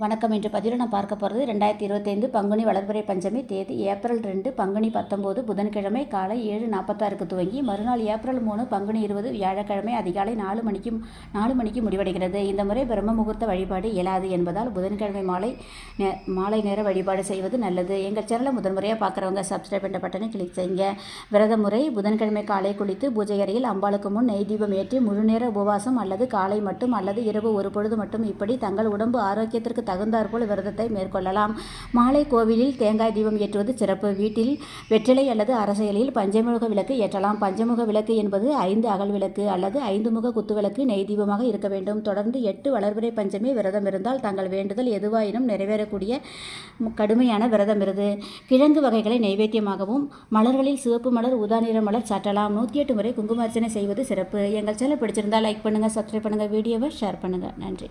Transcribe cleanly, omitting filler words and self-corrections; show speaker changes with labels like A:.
A: வணக்கம். இன்று பதிவில் நான் பார்க்க போகிறது 2025 பங்குனி வளர்பிறை பஞ்சமி தேதி ஏப்ரல் 2 பங்குனி 19 புதன்கிழமை காலை 7:46க்கு துவங்கி மறுநாள் ஏப்ரல் 3 பங்குனி 20 வியாழக்கிழமை அதிகாலை 4 மணிக்கு முடிவடைகிறது. இந்த முறை பிரம்ம முகூர்த்த வழிபாடு இயலாது என்பதால் புதன்கிழமை மாலை நேர வழிபாடு செய்வது நல்லது. எங்கள் சேனலை முதன்முறையாக பார்க்குறவங்க சப்ஸ்கிரைப் என்ற பட்டனை கிளிக் செய்யுங்க. விரத முறை: புதன்கிழமை காலை குளித்து பூஜை அறையில் அம்பாளுக்கு முன் நெய் தீபம் ஏற்றி முழுநேர உபவாசம் அல்லது காலை மட்டும் அல்லது இரவு ஒரு பொழுது மட்டும் இப்படி தங்கள் உடம்பு ஆரோக்கியத்திற்கு தகுந்தாற்போல் விரதத்தை மேற்கொள்ளலாம். மாலை கோவிலில் தேங்காய் தீபம் ஏற்றுவது சிறப்பு. வீட்டில் வெற்றிலை அல்லது அரசையிலில் பஞ்சமுக விளக்கு ஏற்றலாம். பஞ்சமுக விளக்கு என்பது 5 அகல் விளக்கு அல்லது 5 முக குத்து விளக்கு நெய் தீபமாக இருக்க வேண்டும். தொடர்ந்து 8 வளர்பிறை பஞ்சமி விரதம் இருந்தால் தங்கள் வேண்டுதல் எதுவாயினும் நிறைவேறக்கூடிய கடுமையான விரதம் இருந்து. கிழங்கு வகைகளை நைவேத்தியமாகவும் மலர்களில் சிவப்பு மலர், ஊதா நிற மலர் சாற்றலாம். 108 முறை குங்குமார்ச்சனை செய்வது சிறப்பு. எங்கள் சேனல் பிடிச்சிருந்தால் லைக் பண்ணுங்கள், சப்ஸ்கிரைப் பண்ணுங்கள், வீடியோவை ஷேர் பண்ணுங்கள். நன்றி.